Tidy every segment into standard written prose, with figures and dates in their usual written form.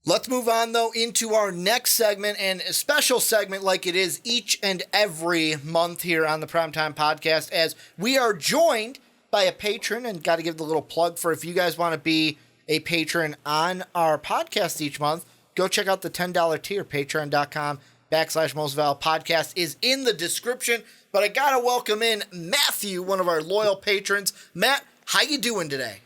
Let's move on, though, into our next segment, and a special segment like it is each and every month here on the Primetime Podcast, as we are joined by a patron, and got to give the little plug for if you guys want to be a patron on our podcast each month, go check out the $10 tier, patreon.com/Most Podcast is in the description. But I got to welcome in Matthew, one of our loyal patrons. Matt, how you doing today?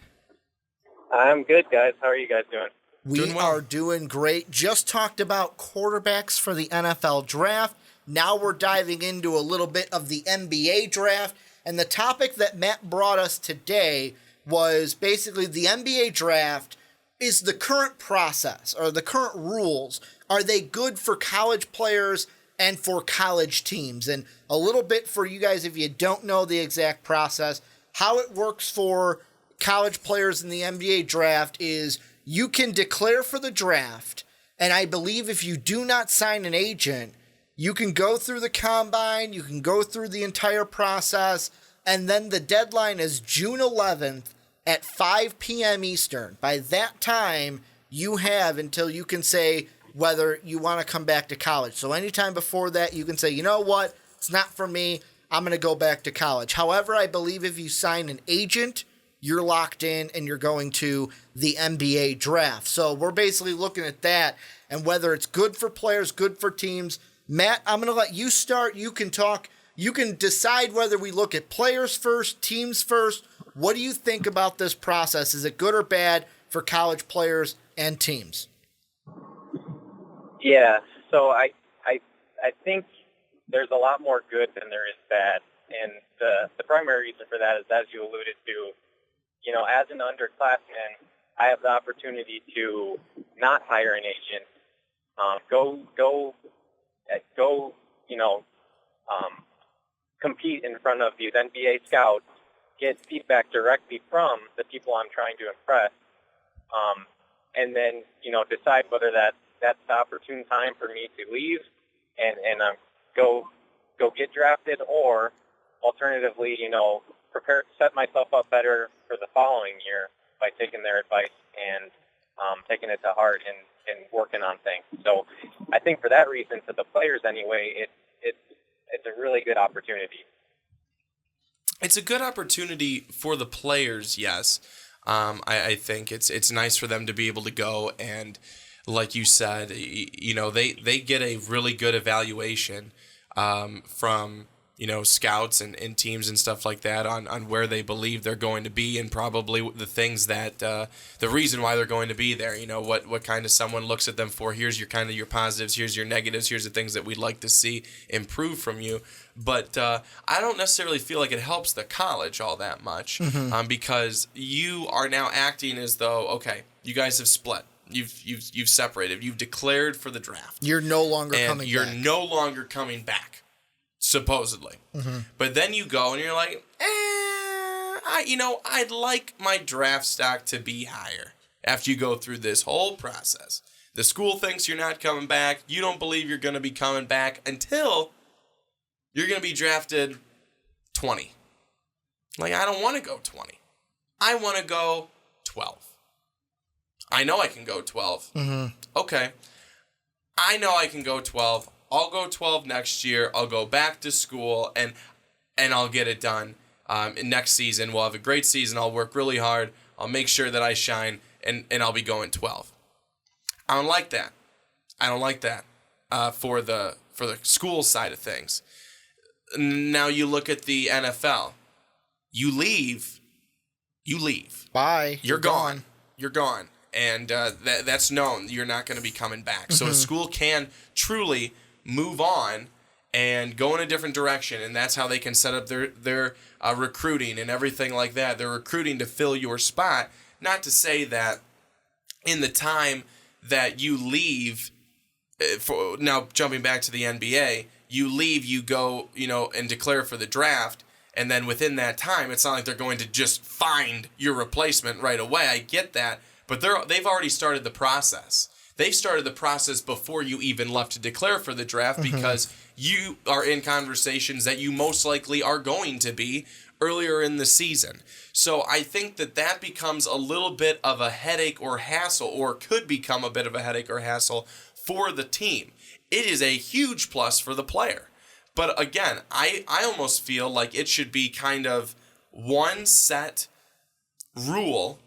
I'm good, guys. How are you guys doing? We are doing great. Just talked about quarterbacks for the NFL draft. Now we're diving into a little bit of the NBA draft. And the topic that Matt brought us today was basically the NBA draft. Is the current process or the current rules, are they good for college players and for college teams? And a little bit for you guys, if you don't know the exact process, how it works for college players in the NBA draft is you can declare for the draft, and I believe if you do not sign an agent, you can go through the combine, you can go through the entire process, and then the deadline is June 11th at 5 p.m. Eastern. By that time, you have until you can say whether you want to come back to college. So anytime before that, you can say, you know what, it's not for me, I'm going to go back to college. However, I believe if you sign an agent, you're locked in and you're going to the NBA draft. So we're basically looking at that and whether it's good for players, good for teams. Matt, I'm going to let you start. You can talk. You can decide whether we look at players first, teams first. What do you think about this process? Is it good or bad for college players and teams? Yeah, so I think there's a lot more good than there is bad. And the primary reason for that is, as you alluded to, you know, as an underclassman, I have the opportunity to not hire an agent, compete in front of these NBA scouts, get feedback directly from the people I'm trying to impress, and then, you know, decide whether that's the opportune time for me to leave and go get drafted, or alternatively, you know, set myself up better for the following year by taking their advice and taking it to heart and working on things. So I think for that reason, for the players anyway, it's a really good opportunity. It's a good opportunity for the players, yes. I think it's nice for them to be able to go and, like you said, you know, they get a really good evaluation from, you know, scouts and teams and stuff like that on where they believe they're going to be, and probably the things that the reason why they're going to be there. You know, what kind of someone looks at them for. Here's your kind of your positives. Here's your negatives. Here's the things that we'd like to see improve from you. But I don't necessarily feel like it helps the college all that much, because you are now acting as though, okay, you guys have split. You've separated. You've declared for the draft. You're no longer and coming you're back. no longer coming back, supposedly. But then you go and you're like, I'd like my draft stock to be higher after you go through this whole process. The school thinks you're not coming back. You don't believe you're going to be coming back until you're going to be drafted 20. Like, I don't want to go 20. I want to go 12. I know I can go 12. Okay. I know I can go 12. I'll go 12 next year. I'll go back to school, and I'll get it done. Next season, we'll have a great season. I'll work really hard. I'll make sure that I shine, and I'll be going 12. I don't like that. I don't like that for the school side of things. Now you look at the NFL. You leave. Bye. You're gone. You're gone. And that's known. You're not going to be coming back. So a school can truly move on and go in a different direction, and that's how they can set up their recruiting and everything like that. They're recruiting to fill your spot. Not to say that in the time that you leave, now jumping back to the NBA, you leave, you go, and declare for the draft, and then within that time, it's not like they're going to just find your replacement right away. I get that. But they've already started the process. They've started the process before you even left to declare for the draft, because you are in conversations that you most likely are going to be earlier in the season. So I think that becomes a little bit of a headache or hassle, or could become a bit of a headache or hassle for the team. It is a huge plus for the player. But again, I almost feel like it should be kind of one set rule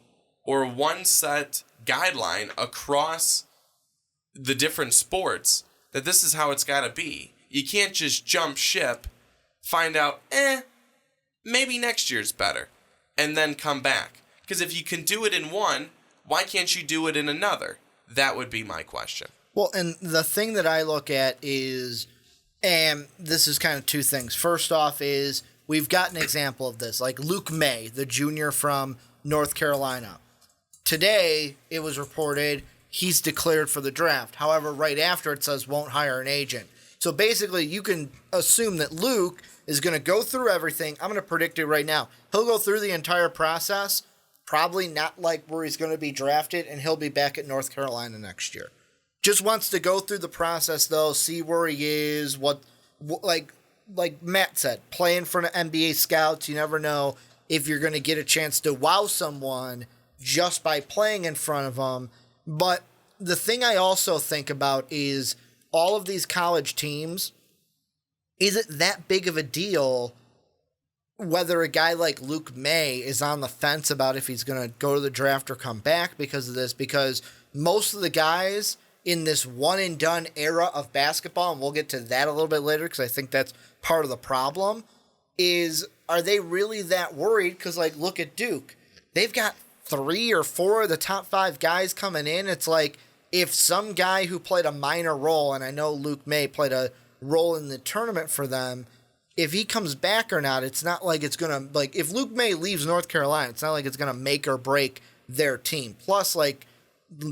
or one set guideline across the different sports, that this is how it's got to be. You can't just jump ship, find out, maybe next year's better, and then come back. Because if you can do it in one, why can't you do it in another? That would be my question. Well, and the thing that I look at is, and this is kind of two things. First off is we've got an example of this, like Luke May, the junior from North Carolina. Today, it was reported he's declared for the draft. However, right after it says won't hire an agent. So basically, you can assume that Luke is going to go through everything. I'm going to predict it right now. He'll go through the entire process, probably not like where he's going to be drafted, and he'll be back at North Carolina next year. Just wants to go through the process, though, see where he is, like Matt said, playing for an NBA scouts, you never know if you're going to get a chance to wow someone just by playing in front of them. But the thing I also think about is all of these college teams, is it that big of a deal whether a guy like Luke May is on the fence about if he's going to go to the draft or come back because of this? Because most of the guys in this one-and-done era of basketball, and we'll get to that a little bit later because I think that's part of the problem, are they really that worried? Because, like, look at Duke. They've got 3 or 4 of the top 5 guys coming in. It's like if some guy who played a minor role, and I know Luke May played a role in the tournament for them, if he comes back or not, it's not like it's going to, like, if Luke May leaves North Carolina, it's not like it's going to make or break their team. Plus, like,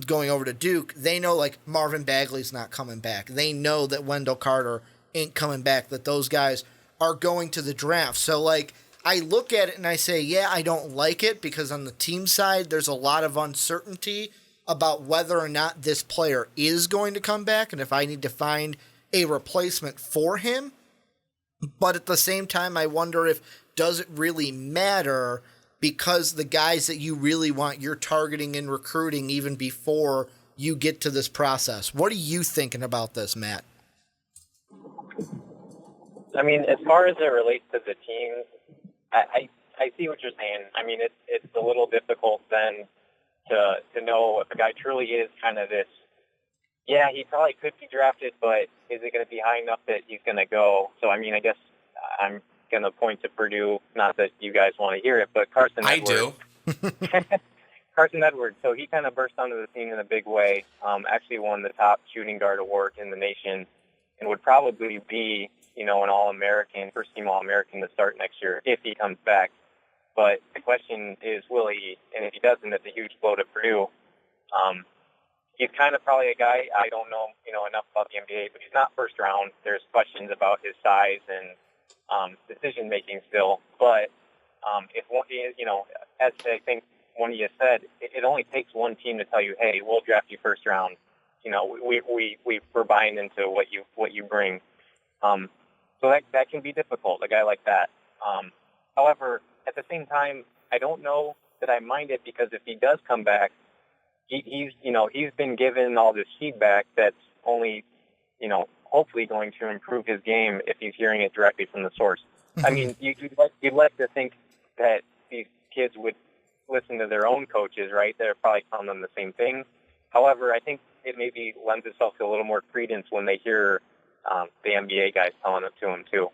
going over to Duke, they know, like, Marvin Bagley's not coming back. They know that Wendell Carter ain't coming back, that those guys are going to the draft. So, like, I look at it and I say, yeah, I don't like it because on the team side, there's a lot of uncertainty about whether or not this player is going to come back and if I need to find a replacement for him. But at the same time, I wonder if, does it really matter, because the guys that you really want, you're targeting and recruiting even before you get to this process. What are you thinking about this, Matt? I mean, as far as it relates to the teams, I see what you're saying. I mean, it's a little difficult then to know if a guy truly is kind of this, yeah, he probably could be drafted, but is it going to be high enough that he's going to go? So, I mean, I guess I'm going to point to Purdue, not that you guys want to hear it, but Carson Edwards. I do. Carson Edwards, so he kind of burst onto the scene in a big way, actually won the top shooting guard award in the nation, and would probably be, an All-American, first-team All-American to start next year if he comes back. But the question is, will he? And if he doesn't, it's a huge blow to Purdue. He's kind of probably a guy, I don't know, enough about the NBA, but he's not first round. There's questions about his size and decision-making still. But if one, as I think one of you said, it only takes one team to tell you, hey, we'll draft you first round. We're buying into what you bring. So that can be difficult, a guy like that. However, at the same time, I don't know that I mind it, because if he does come back, he's been given all this feedback that's only, hopefully going to improve his game if he's hearing it directly from the source. I mean, you'd like to think that these kids would listen to their own coaches, right? They're probably telling them the same thing. However, I think it maybe lends itself to a little more credence when they hear the NBA guys telling it to them too.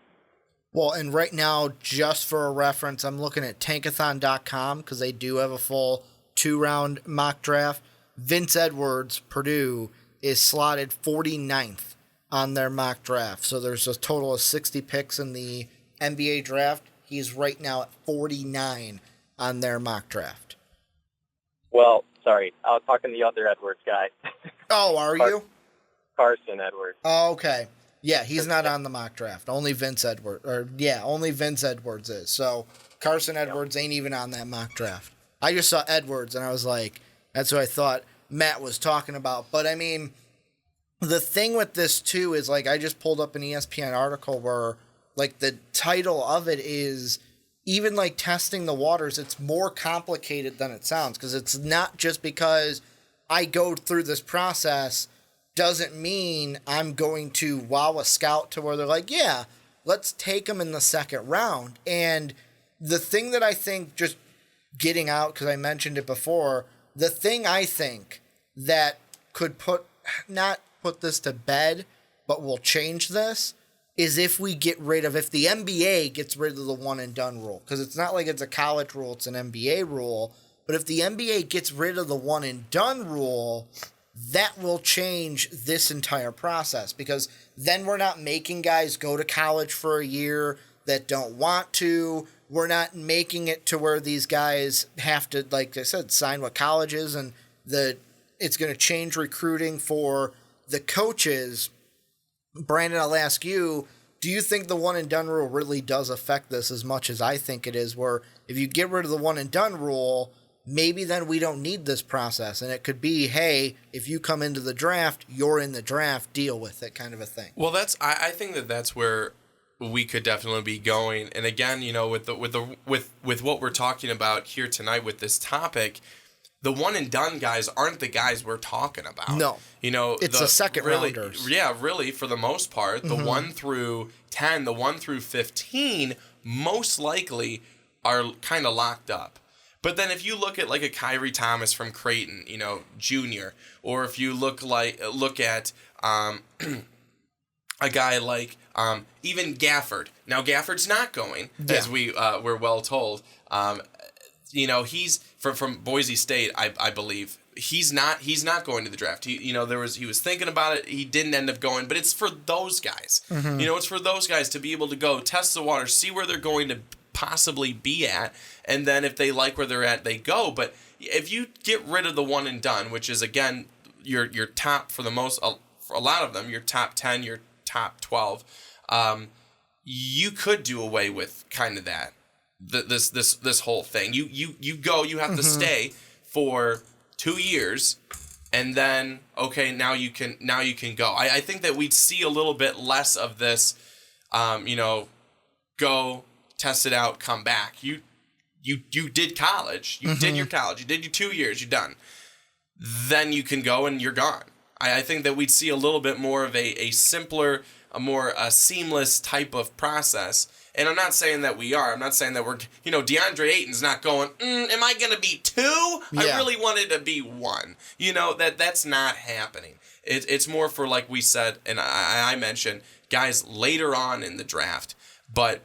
Well, and right now, just for a reference, I'm looking at tankathon.com because they do have a full 2-round mock draft. Vince Edwards, Purdue, is slotted 49th on their mock draft. So there's a total of 60 picks in the NBA draft. He's right now at 49 on their mock draft. Well, sorry, I was talking to the other Edwards guy. Oh, are you? Carson Edwards. Oh, okay. Yeah, he's not on the mock draft. Only Vince Edwards. Only Vince Edwards is. So Carson Edwards ain't even on that mock draft. I just saw Edwards, and I was like, that's what I thought Matt was talking about. But, I mean, the thing with this, too, is, like, I just pulled up an ESPN article where, like, the title of it is even like testing the waters, it's more complicated than it sounds, because it's not just because I go through this process doesn't mean I'm going to wow a scout to where they're like, yeah, let's take them in the second round. And the thing that I think, just getting out, because I mentioned it before, the thing I think that could not put this to bed, but will change this, is if the NBA gets rid of the one and done rule. Because it's not like it's a college rule, it's an NBA rule. But if the NBA gets rid of the one and done rule, that will change this entire process, because then we're not making guys go to college for a year that don't want to. We're not making it to where these guys have to, like I said, sign with colleges, and it's going to change recruiting for the coaches. Brandon, I'll ask you, do you think the one and done rule really does affect this as much as I think it is, where if you get rid of the one and done rule, maybe then we don't need this process, and it could be, hey, if you come into the draft, you're in the draft, deal with it, kind of a thing. Well, I think that's where we could definitely be going. And again, with what we're talking about here tonight with this topic, the one and done guys aren't the guys we're talking about. No. It's the second rounders. Yeah, really, for the most part, the 1 through 10, the 1 through 15 most likely are kind of locked up. But then if you look at like a Kyrie Thomas from Creighton, junior, or if you look at a guy like even Gafford. Now Gafford's not going, as we're well told. He's from Boise State, I believe. He's not going to the draft. He was thinking about it. He didn't end up going, but it's for those guys. It's for those guys to be able to go test the water, see where they're going to possibly be at, and then if they like where they're at, they go. But if you get rid of the one and done, which is again your top for a lot of them, your top 10, your top 12, you could do away with kind of that. This whole thing. You have to stay for 2 years, and then now you can go. I think that we'd see a little bit less of this. Go test it out, come back. You did college. You did your college. You did your 2 years. You're done. Then you can go and you're gone. I think that we'd see a little bit more of a simpler, a more seamless type of process. And I'm not saying that we are. I'm not saying that we're, DeAndre Ayton's not going, am I going to be 2? Yeah. I really wanted to be 1. That's not happening. It's more for, like we said, and I mentioned, guys later on in the draft. But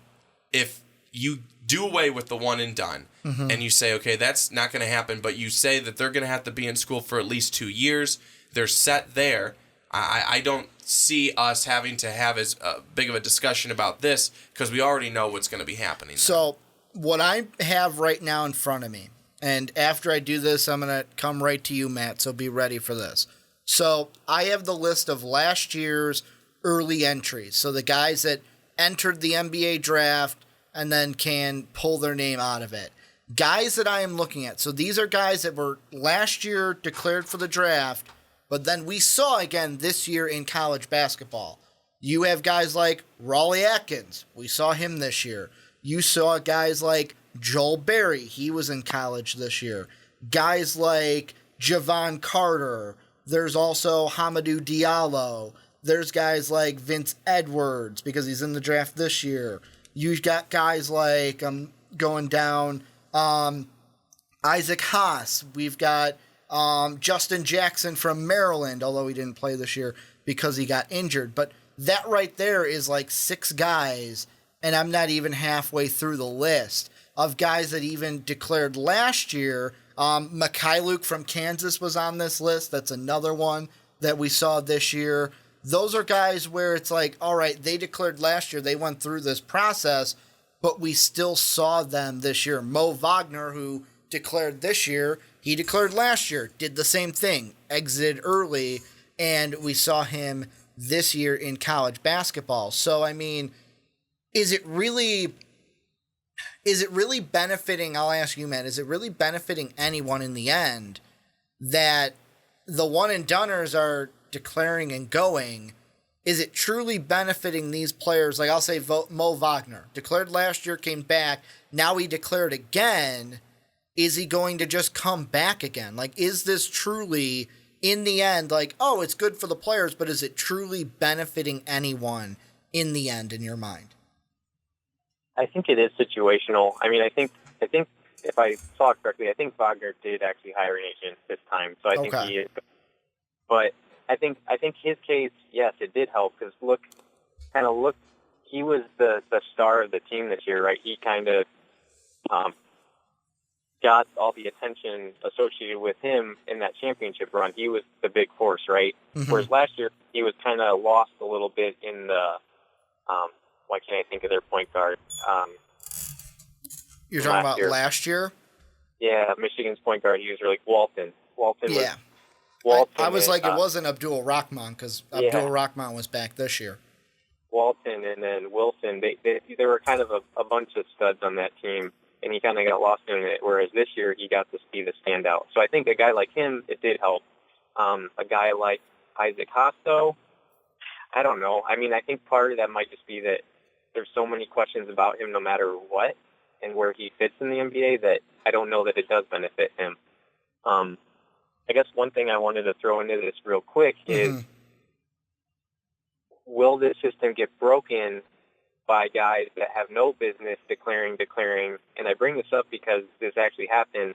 if you do away with the one and done, and you say, okay, that's not going to happen, but you say that they're going to have to be in school for at least 2 years, they're set there, I don't see us having to have as big of a discussion about this, because we already know what's going to be happening. So what I have right now in front of me, and after I do this, I'm going to come right to you, Matt, so be ready for this. So I have the list of last year's early entries. So the guys that entered the NBA draft and then can pull their name out of it. Guys that I am looking at. So these are guys that were last year declared for the draft, but then we saw again this year in college basketball. You have guys like Raleigh Atkins. We saw him this year. You saw guys like Joel Berry. He was in college this year. Guys like Javon Carter. There's also Hamidou Diallo. There's guys like Vince Edwards, because he's in the draft this year. You've got guys like, going down, Isaac Haas. We've got Justin Jackson from Maryland, although he didn't play this year because he got injured. But that right there is like 6 guys, and I'm not even halfway through the list of guys that even declared last year. Mikhailuk from Kansas was on this list. That's another one that we saw this year. Those are guys where it's like, all right, they declared last year, they went through this process, but we still saw them this year. Mo Wagner, who declared this year, he declared last year, did the same thing, exited early, and we saw him this year in college basketball. So, I mean, is it really benefiting, I'll ask you, Matt, is it really benefiting anyone in the end that the one and doners are declaring and going, is it truly benefiting these players? Like I'll say Mo Wagner, declared last year, came back, now he declared again. Is he going to just come back again? Like, is this truly, in the end, like, oh, it's good for the players, but is it truly benefiting anyone in the end, in your mind? I think it is situational. I mean, I think if I saw it correctly, I think Wagner did actually hire an agent this time, so I think he is. But I think his case, yes, it did help because look, he was the star of the team this year, right? He kind of got all the attention associated with him in that championship run. He was the big force, right? Mm-hmm. Whereas last year he was kind of lost a little bit in the why can't I think of their point guard? You're talking about last year? Yeah, Michigan's point guard. He was really Walton. Yeah. I was like, it wasn't Abdul Rahman because Abdul Rahman was back this year. Walton and then Wilson, they were kind of a bunch of studs on that team, and he kind of got lost in it, whereas this year he got to be the standout. So I think a guy like him, it did help. A guy like Isaac Hosto, I don't know. I mean, I think part of that might just be that there's so many questions about him no matter what and where he fits in the NBA that I don't know that it does benefit him. I guess one thing I wanted to throw into this real quick is, will this system get broken by guys that have no business declaring? And I bring this up because this actually happened.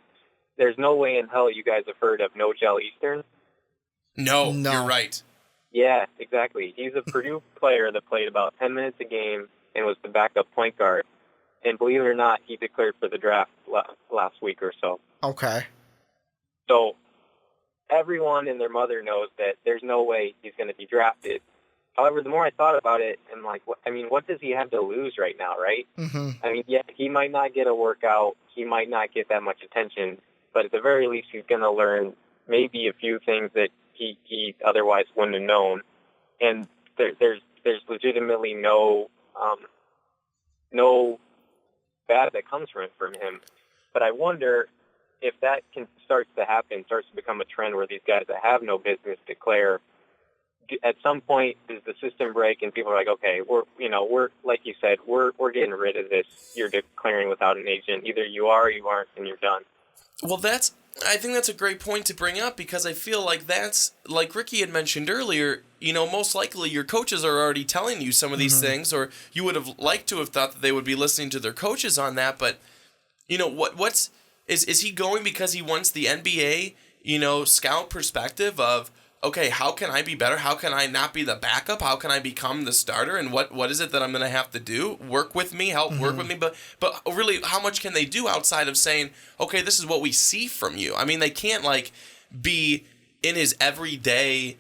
There's no way in hell you guys have heard of No Gel Eastern. No, you're right. Yeah, exactly. He's a Purdue player that played about 10 minutes a game and was the backup point guard. And believe it or not, he declared for the draft last week or so. Okay. So everyone and their mother knows that there's no way he's going to be drafted. However, the more I thought about it, I'm like, what does he have to lose right now, right? Mm-hmm. I mean, yeah, he might not get a workout. He might not get that much attention. But at the very least, he's going to learn maybe a few things that he otherwise wouldn't have known. And there's legitimately no bad that comes from him. But I wonder if that starts to become a trend where these guys that have no business declare. At some point, does the system break and people are like, okay, we're like you said, we're getting rid of this. You're declaring without an agent. Either you are or you aren't, and you're done. Well, I think that's a great point to bring up because I feel like that's, like Ricky had mentioned earlier, most likely your coaches are already telling you some of these things, or you would have liked to have thought that they would be listening to their coaches on that. But, is he going because he wants the NBA, scout perspective of, okay, how can I be better? How can I not be the backup? How can I become the starter? And what is it that I'm going to have to do? Work with me, help work with me. But really, how much can they do outside of saying, okay, this is what we see from you? I mean, they can't be in his everyday,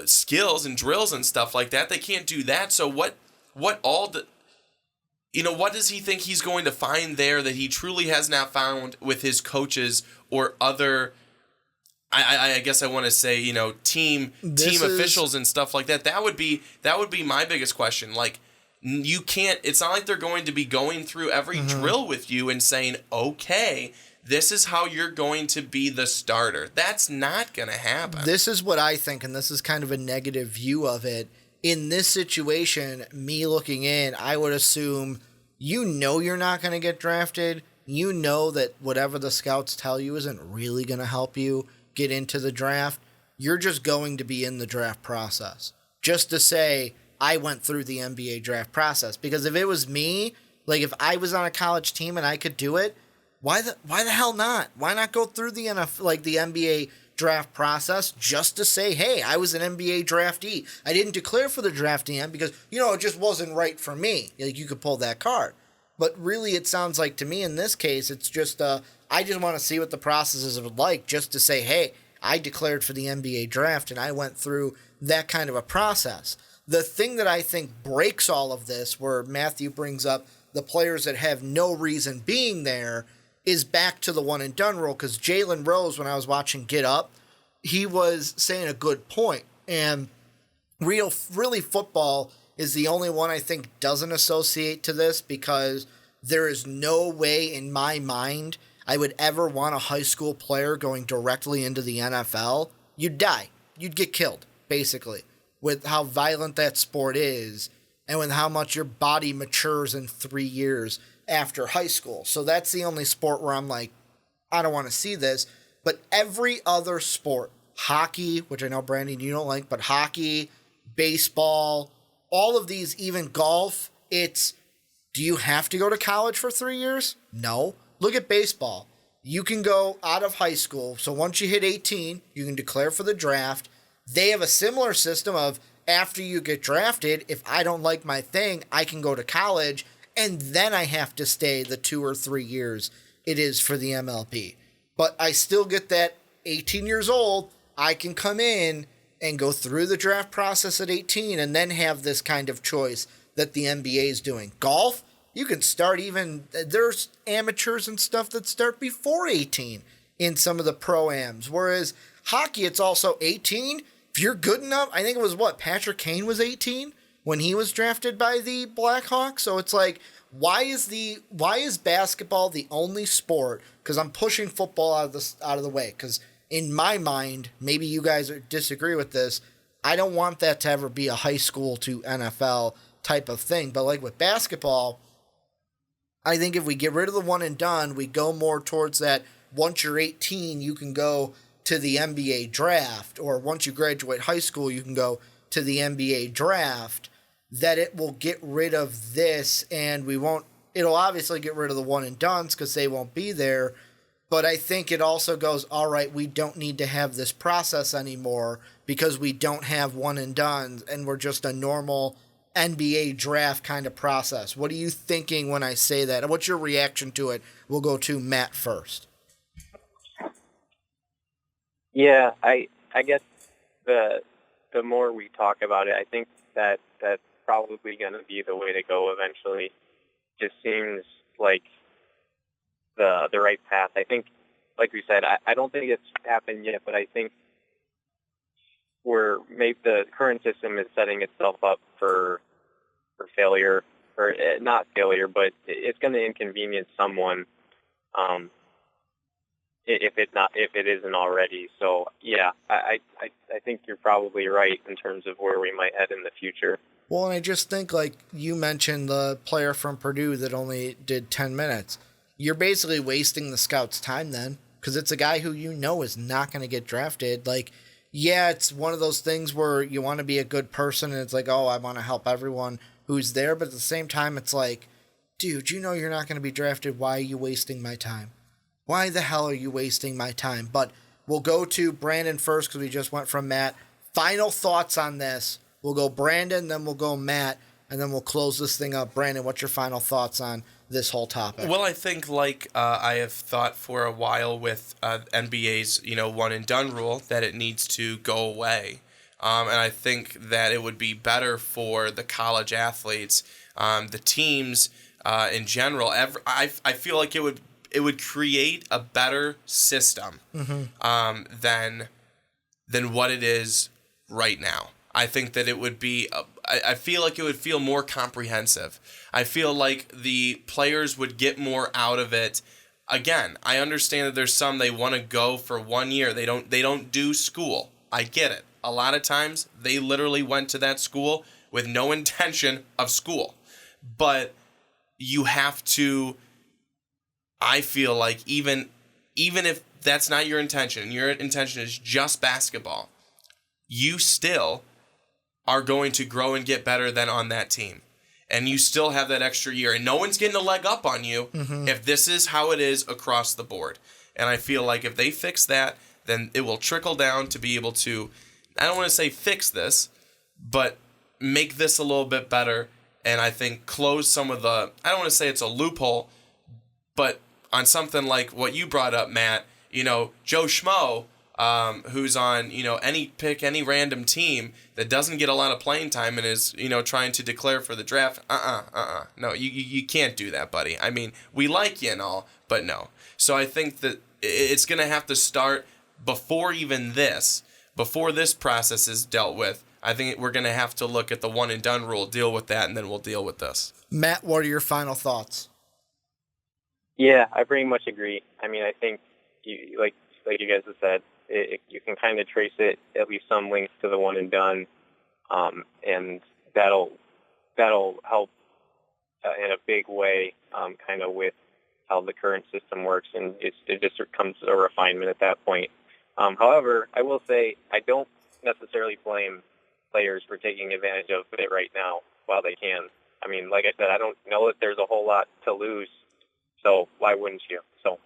skills and drills and stuff like that. They can't do that. So what does he think he's going to find there that he truly has not found with his coaches or other? I guess I want to say, team officials and stuff like that. That would be my biggest question. Like, you can't. It's not like they're going to be going through every drill with you and saying, okay, this is how you're going to be the starter. That's not going to happen. This is what I think, and this is kind of a negative view of it. In this situation, me looking in, I would assume you're not going to get drafted. You know that whatever the scouts tell you isn't really going to help you get into the draft. You're just going to be in the draft process just to say I went through the NBA draft process. Because if it was me, like if I was on a college team and I could do it, why the hell not? Why not go through the NBA draft process just to say, hey, I was an NBA draftee. I didn't declare for the draft end because it just wasn't right for me. Like, you could pull that card. But really, it sounds like to me in this case, it's just I just want to see what the process is like just to say, hey, I declared for the NBA draft and I went through that kind of a process. The thing that I think breaks all of this, where Matthew brings up the players that have no reason being there, is back to the one and done rule. Because Jalen Rose, when I was watching Get Up, he was saying a good point. And really football is the only one I think doesn't associate to this, because there is no way in my mind I would ever want a high school player going directly into the NFL. You'd die. You'd get killed, basically. with how violent that sport is and with how much your body matures in 3 years after high school. So that's the only sport where I'm like, I don't want to see this. But every other sport, hockey, which I know, Brandon, you don't like, but hockey, baseball, all of these, even golf, it's, do you have to go to college for 3 years? No. Look at baseball. You can go out of high school. So once you hit 18, you can declare for the draft. They have a similar system of after you get drafted, if I don't like my thing, I can go to college, and then I have to stay the 2 or 3 years it is for the MLB. But I still get that 18 years old, I can come in and go through the draft process at 18 and then have this kind of choice that the NBA is doing. Golf, you can start even, there's amateurs and stuff that start before 18 in some of the pro-ams. Whereas hockey, it's also 18. If you're good enough, I think it was Patrick Kane was 18 when he was drafted by the Blackhawks. So it's like, why is basketball the only sport? Because I'm pushing football out of the way. Because in my mind, maybe you guys disagree with this, I don't want that to ever be a high school to NFL type of thing. But like with basketball, I think if we get rid of the one and done, we go more towards that once you're 18, you can go to the NBA draft, or once you graduate high school, you can go to the NBA draft, that it will get rid of this, and it'll obviously get rid of the one and dones because they won't be there. But I think it also goes, all right, we don't need to have this process anymore because we don't have one and dones and we're just a normal NBA draft kind of process. What are you thinking when I say that? And what's your reaction to it? We'll go to Matt first. Yeah, I guess the more we talk about it, I think that's probably going to be the way to go eventually. Just seems like the right path. I think, like we said, I don't think it's happened yet, but I think maybe the current system is setting itself up for failure, or not failure, but it's going to inconvenience someone. If it isn't already. So yeah, I think you're probably right in terms of where we might head in the future. Well, and I just think, like you mentioned, the player from Purdue that only did 10 minutes. You're basically wasting the scout's time then, because it's a guy who you know is not going to get drafted. Like, yeah, it's one of those things where you want to be a good person, and it's like, oh, I want to help everyone who's there. But at the same time, it's like, dude, you know you're not going to be drafted. Why are you wasting my time? Why the hell are you wasting my time? But we'll go to Brandon first because we just went from Matt. Final thoughts on this. We'll go Brandon, then we'll go Matt, and then we'll close this thing up. Brandon, what's your final thoughts on this whole topic? Well, I think I have thought for a while with NBA's one and done rule that it needs to go away, and I think that it would be better for the college athletes, the teams in general. I feel like it would create a better system than what it is right now. I think that it would be, I feel like it would feel more comprehensive. I feel like the players would get more out of it. Again, I understand that there's some they want to go for 1 year. They don't do school. I get it. A lot of times they literally went to that school with no intention of school. But you have to, I feel like even if that's not your intention, and your intention is just basketball, you still are going to grow and get better than on that team. And you still have that extra year. And no one's getting a leg up on you if this is how it is across the board. And I feel like if they fix that, then it will trickle down to be able to, I don't want to say fix this, but make this a little bit better. And I think close some of the, I don't want to say it's a loophole, but on something like what you brought up, Matt, Joe Schmo, who's on, any random team that doesn't get a lot of playing time and is, trying to declare for the draft. No, you can't do that, buddy. I mean, we like you and all, but no. So I think that it's going to have to start before this process is dealt with. I think we're going to have to look at the one and done rule, deal with that, and then we'll deal with this. Matt, what are your final thoughts? Yeah, I pretty much agree. I mean, I think, like you guys have said, you can kind of trace it, at least some links to the one and done. and that'll help in a big way, kind of with how the current system works, and it just comes to a refinement at that point. However, I will say I don't necessarily blame players for taking advantage of it right now while they can. I mean, like I said, I don't know that there's a whole lot to lose, so why wouldn't you? So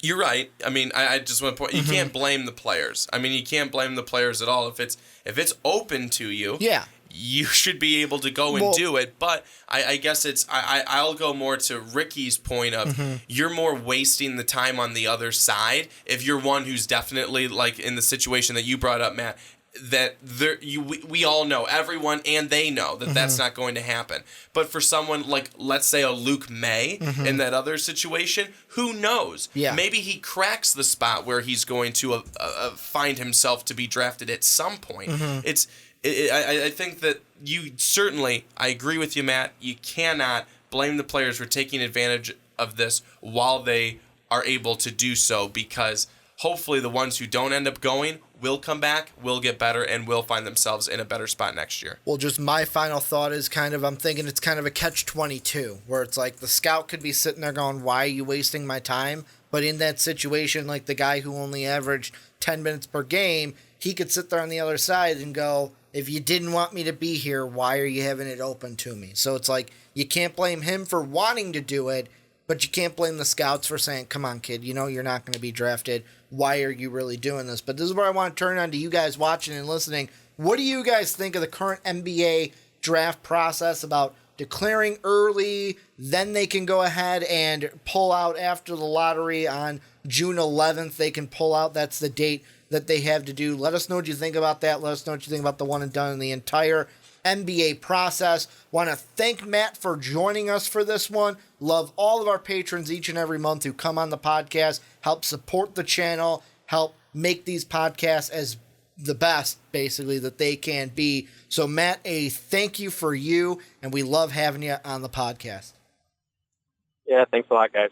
you're right. I mean, I just want to point. You can't blame the players. I mean, you can't blame the players at all. If it's open to you, yeah, you should be able to go and do it. But I guess I'll go more to Ricky's point of you're more wasting the time on the other side if you're one who's definitely, like in the situation that you brought up, Matt, that we all know, everyone, and they know that that's not going to happen. But for someone like, let's say, a Luke May in that other situation, who knows? Yeah. Maybe he cracks the spot where he's going to find himself to be drafted at some point. I think that you certainly, I agree with you, Matt, you cannot blame the players for taking advantage of this while they are able to do so, because hopefully the ones who don't end up going will come back, will get better, and will find themselves in a better spot next year. Well, just my final thought is I'm thinking it's kind of a catch-22, where it's like the scout could be sitting there going, why are you wasting my time? But in that situation, like the guy who only averaged 10 minutes per game, he could sit there on the other side and go, if you didn't want me to be here, why are you having it open to me? So it's like, you can't blame him for wanting to do it, but you can't blame the scouts for saying, come on, kid, you know you're not going to be drafted. Why are you really doing this? But this is where I want to turn on to you guys watching and listening. What do you guys think of the current NBA draft process about declaring early, then they can go ahead and pull out after the lottery on June 11th? They can pull out. That's the date that they have to do. Let us know what you think about that. Let us know what you think about the one and done in the entire NBA process. Want to thank Matt for joining us for this one. Love all of our patrons each and every month who come on the podcast, help support the channel, help make these podcasts as the best, basically, that they can be. So, Matt, a thank you for you, and we love having you on the podcast. Yeah, thanks a lot, guys.